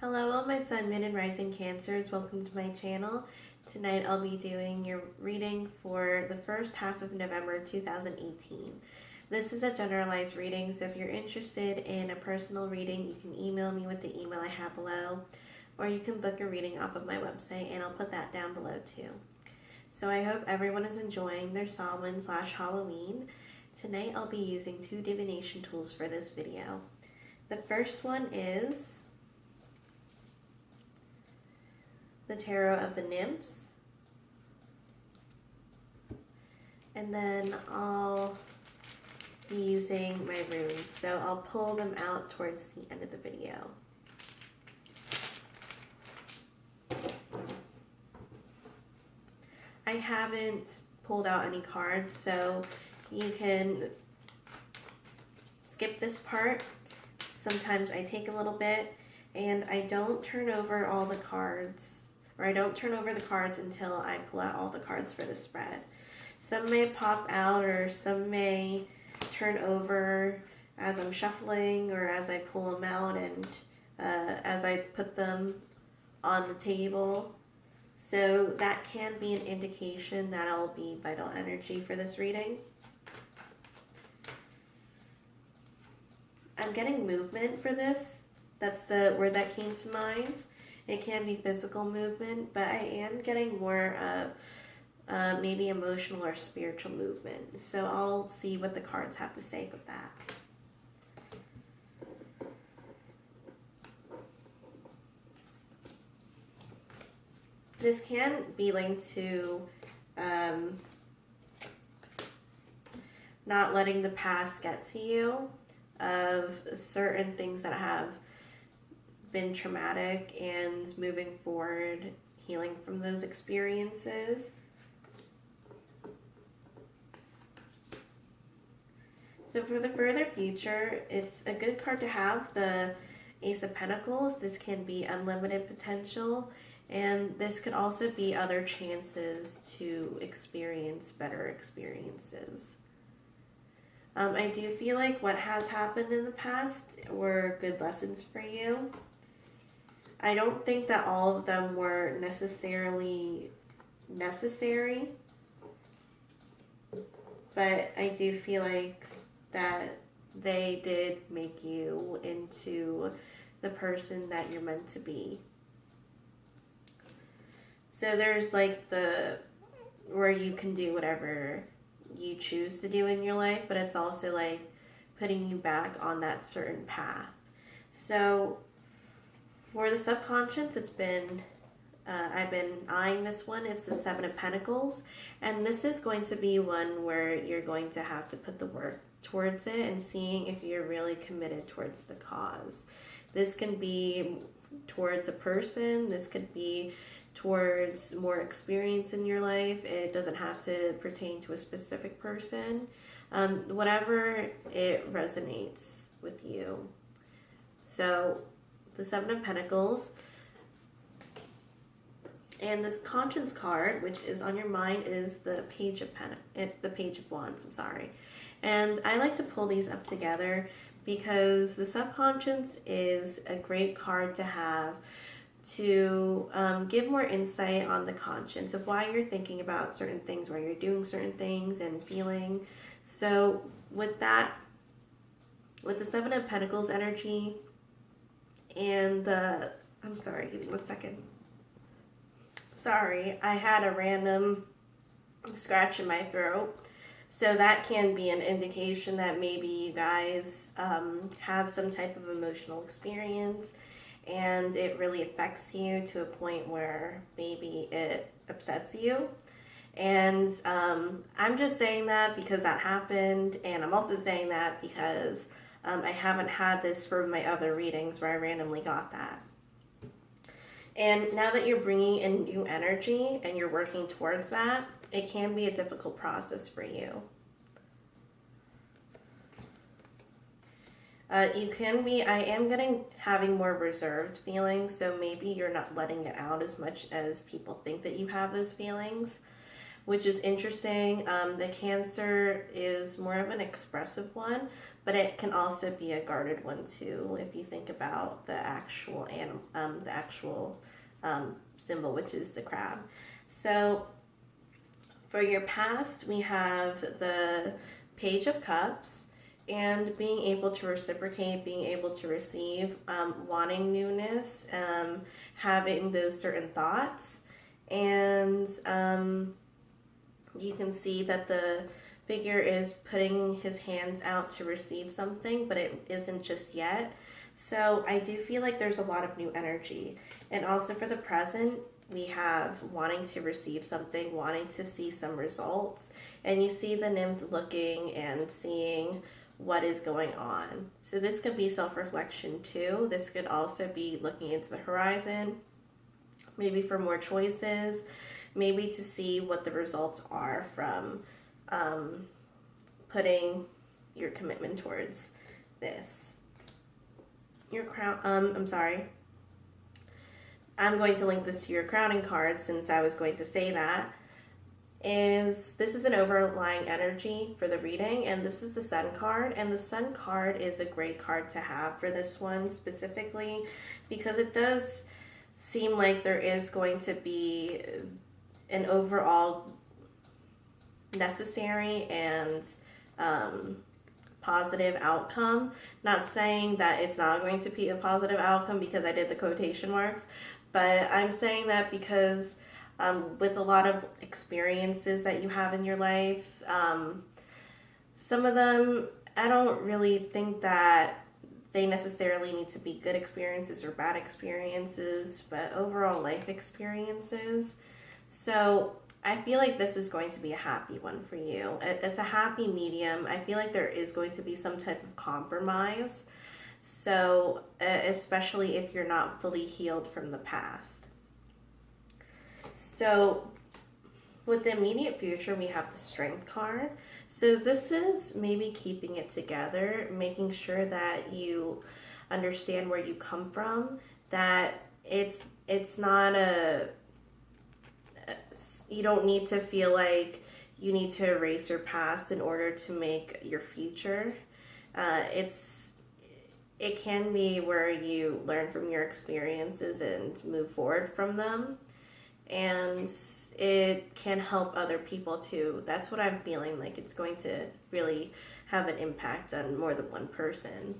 Hello, all my Sun, Moon, and Rising Cancers. Welcome to my channel. Tonight I'll be doing your reading for the first half of November 2018. This is a generalized reading, so if you're interested in a personal reading, you can email me with the email I have below, or you can book a reading off of my website, and I'll put that down below too. So I hope everyone is enjoying their Samhain/Halloween. Tonight I'll be using two divination tools for this video. The first one is the Tarot of the Nymphs, and then I'll be using my runes, so I'll pull them out towards the end of the video. I haven't pulled out any cards, so you can skip this part. Sometimes I take a little bit, and I don't turn over all the cards, or I don't turn over the cards until I pull out all the cards for the spread. Some may pop out, or some may turn over as I'm shuffling, or as I pull them out, and as I put them on the table. So that can be an indication that I'll be vital energy for this reading. I'm getting movement for this. That's the word that came to mind. It can be physical movement, but I am getting more of maybe emotional or spiritual movement. So I'll see what the cards have to say with that. This can be linked to not letting the past get to you, of certain things that have been traumatic and moving forward, healing from those experiences. So for the further future, it's a good card to have, the Ace of Pentacles. This can be unlimited potential, and this could also be other chances to experience better experiences. I do feel like what has happened in the past were good lessons for you. I don't think that all of them were necessarily necessary, but I do feel like that they did make you into the person that you're meant to be. So there's like the where you can do whatever you choose to do in your life, but it's also like putting you back on that certain path. So for the subconscious, it's been I've been eyeing this one. It's the Seven of Pentacles, and this is going to be one where you're going to have to put the work towards it and seeing if you're really committed towards the cause. This can be towards a person, this could be towards more experience in your life. It doesn't have to pertain to a specific person. Whatever it resonates with you. So the Seven of Pentacles, and this Conscience card, which is on your mind, is the Page of Wands. I'm sorry, and I like to pull these up together because the subconscious is a great card to have to give more insight on the conscience of why you're thinking about certain things, why you're doing certain things and feeling. So with that, with the Seven of Pentacles energy and the, I'm sorry, give me 1 second. Sorry, I had a random scratch in my throat. So that can be an indication that maybe you guys have some type of emotional experience and it really affects you to a point where maybe it upsets you. And I'm just saying that because that happened, and I'm also saying that because I haven't had this for my other readings where I randomly got that. And now that you're bringing in new energy and you're working towards that, it can be a difficult process for you. I am having more reserved feelings, so maybe you're not letting it out as much as people think that you have those feelings. which is interesting. The Cancer is more of an expressive one, but it can also be a guarded one too, if you think about the actual symbol, which is the crab. So for your past, we have the Page of Cups, and being able to reciprocate, being able to receive, wanting newness, having those certain thoughts. And you can see that the figure is putting his hands out to receive something, but it isn't just yet. So I do feel like there's a lot of new energy. And also for the present, we have wanting to receive something, wanting to see some results. And you see the nymph looking and seeing what is going on. So this could be self-reflection too. This could also be looking into the horizon, maybe for more choices, maybe to see what the results are from putting your commitment towards this. Your crown, I'm going to link this to your crowning card since I was going to say that. This is an overlying energy for the reading, and this is the Sun card, and the Sun card is a great card to have for this one specifically because it does seem like there is going to be an overall necessary and positive outcome. Not saying that it's not going to be a positive outcome because I did the quotation marks, but I'm saying that because with a lot of experiences that you have in your life, some of them, I don't really think that they necessarily need to be good experiences or bad experiences, but overall life experiences. So I feel like this is going to be a happy one for you. It's a happy medium. I feel like there is going to be some type of compromise. So especially if you're not fully healed from the past. So with the immediate future, we have the Strength card. So this is maybe keeping it together, making sure that you understand where you come from, that it's not you don't need to feel like you need to erase your past in order to make your future. It can be where you learn from your experiences and move forward from them. And it can help other people too. That's what I'm feeling like. It's going to really have an impact on more than one person.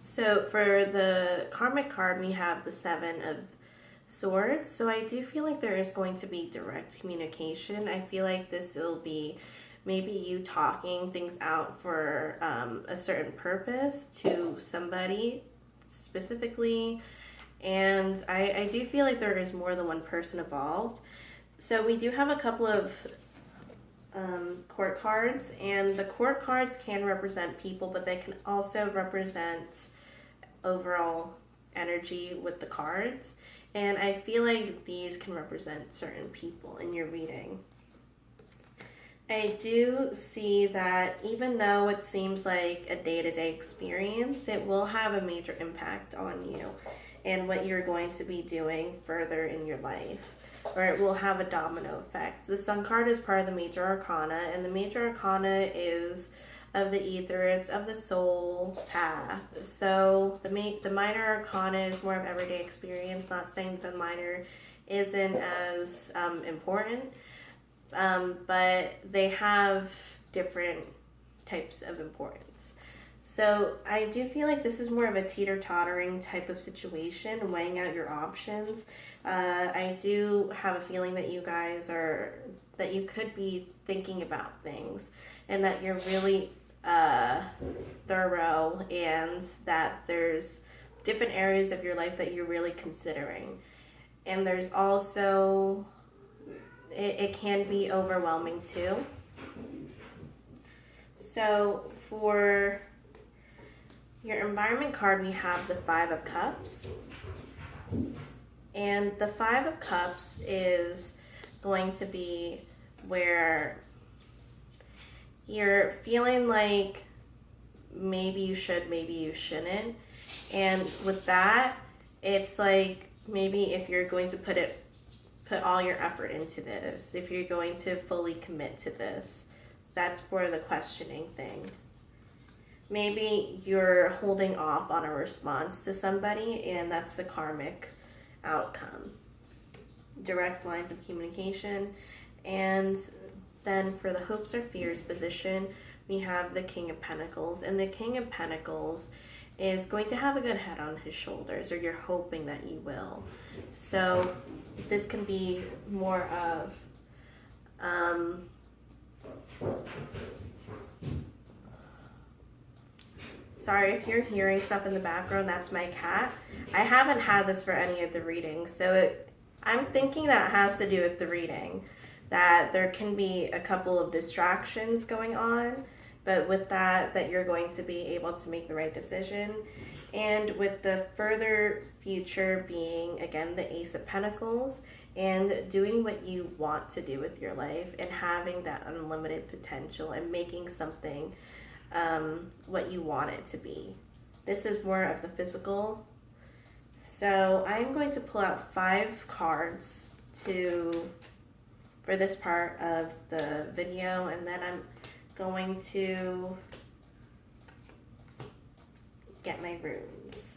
So for the Karmic card, we have the Seven of Swords. So I do feel like there is going to be direct communication. I feel like this will be maybe you talking things out for a certain purpose to somebody specifically. And I do feel like there is more than one person involved. So we do have a couple of court cards, and the court cards can represent people, but they can also represent overall energy with the cards. And I feel like these can represent certain people in your reading. I do see that even though it seems like a day-to-day experience, it will have a major impact on you and what you're going to be doing further in your life, or it will have a domino effect. The Sun card is part of the Major Arcana, and the Major Arcana is of the ether, it's of the soul path. So the Minor Arcana is more of everyday experience, not saying that the minor isn't as important, but they have different types of importance. So I do feel like this is more of a teeter-tottering type of situation, weighing out your options. I do have a feeling that that you could be thinking about things and that you're really thorough, and that there's different areas of your life that you're really considering. And there's also, it can be overwhelming too. So for your environment card, we have the Five of Cups. And the Five of Cups is going to be where you're feeling like maybe you should, maybe you shouldn't. And with that, it's like maybe if you're going to put it put all your effort into this, if you're going to fully commit to this. That's for the questioning thing. Maybe you're holding off on a response to somebody, and that's the karmic outcome. Direct lines of communication. And then for the hopes or fears position, we have the King of Pentacles. And the King of Pentacles is going to have a good head on his shoulders, or you're hoping that you will. So this can be more of sorry if you're hearing stuff in the background, that's my cat. I haven't had this for any of the readings, so I'm thinking that it has to do with the reading, that there can be a couple of distractions going on, but with that you're going to be able to make the right decision. And with the further future being, again, the Ace of Pentacles, and doing what you want to do with your life and having that unlimited potential and making something what you want it to be. This is more of the physical. So I'm going to pull out 5 cards for this part of the video, and then I'm going to get my runes.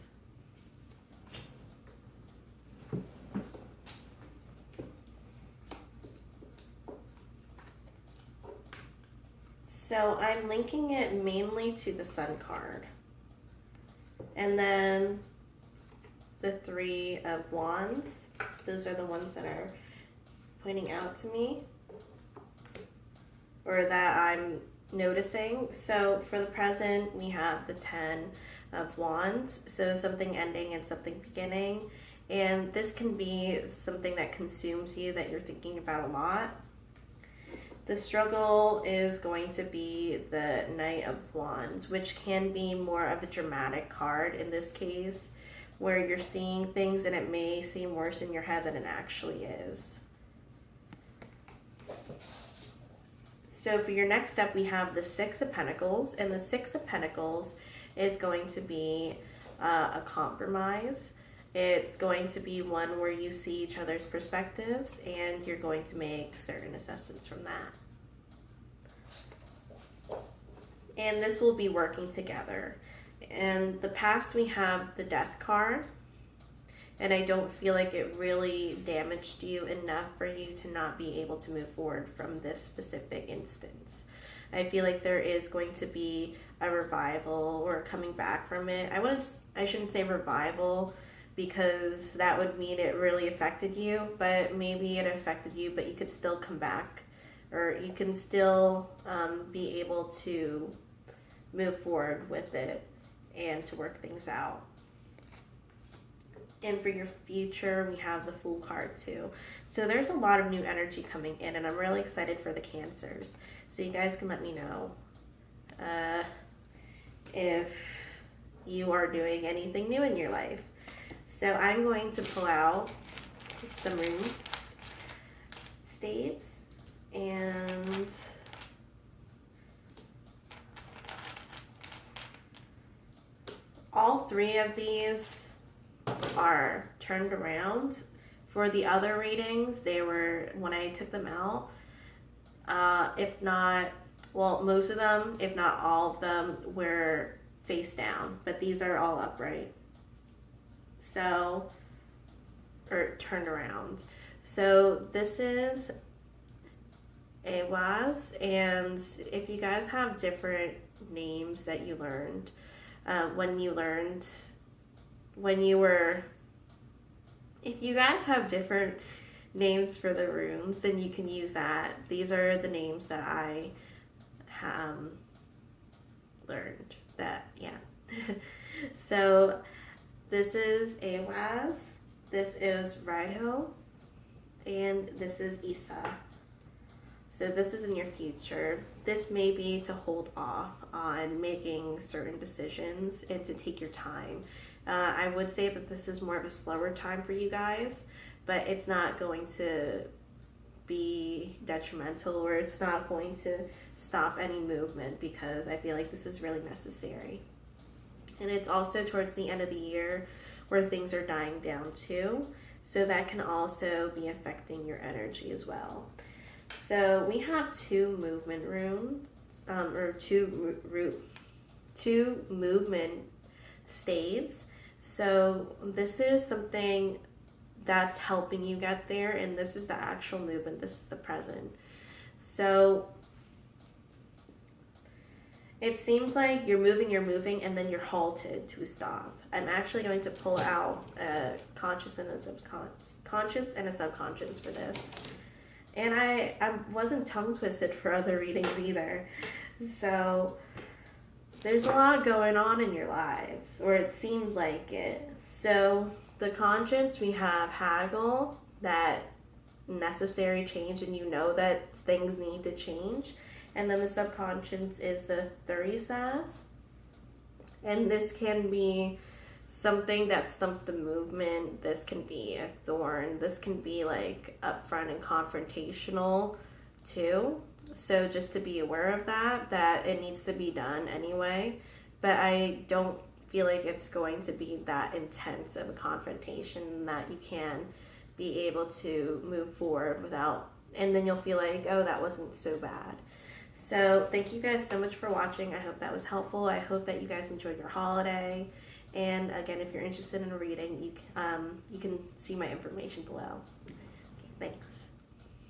So I'm linking it mainly to the Sun card. And then the 3 of Wands. Those are the ones that are pointing out to me, or that I'm noticing. So for the present, we have the 10 of Wands. So something ending and something beginning. And this can be something that consumes you, that you're thinking about a lot. The struggle is going to be the Knight of Wands, which can be more of a dramatic card in this case, where you're seeing things and it may seem worse in your head than it actually is. So for your next step, we have the 6 of Pentacles, and the 6 of Pentacles is going to be a compromise. It's going to be one where you see each other's perspectives and you're going to make certain assessments from that. And this will be working together. In the past, we have the Death card, and I don't feel like it really damaged you enough for you to not be able to move forward from this specific instance. I feel like there is going to be a revival or coming back from it. I shouldn't say revival, because that would mean it really affected you, but maybe it affected you, but you could still come back, or you can still be able to move forward with it and to work things out. And for your future, we have the Fool card too. So there's a lot of new energy coming in, and I'm really excited for the Cancers. So you guys can let me know if you are doing anything new in your life. So I'm going to pull out some runes, staves, and all 3 of these are turned around. For the other readings, they were, when I took them out, if not, well, most of them, if not all of them, were face down, but these are all upright. So, or turned around. So this is a was, and if you guys have different names that you learned if you guys have different names for the runes, then you can use that. These are the names that I learned. So this is Awaz, this is Raiho, and this is Isa. So this is in your future. This may be to hold off on making certain decisions and to take your time. I would say that this is more of a slower time for you guys, but it's not going to be detrimental, or it's not going to stop any movement, because I feel like this is really necessary. And it's also towards the end of the year where things are dying down too. So that can also be affecting your energy as well. So we have two movement rooms, or two movement staves. So this is something that's helping you get there, and this is the actual movement. This is the present. So it seems like you're moving, and then you're halted to a stop. I'm actually going to pull out a conscious and a subconscious for this. And I wasn't tongue twisted for other readings either. So there's a lot going on in your lives, or it seems like it. So the conscience, we have haggle, that necessary change, and you know that things need to change. And then the subconscious is the thurisaz. And this can be something that stumps the movement. This can be a thorn. This can be like upfront and confrontational too. So just to be aware of that it needs to be done anyway. But I don't feel like it's going to be that intense of a confrontation that you can be able to move forward without, and then you'll feel like, oh, that wasn't so bad. So thank you guys so much for watching. I hope that was helpful. I hope that you guys enjoyed your holiday. And again, if you're interested in a reading, you can see my information below. Okay, thanks.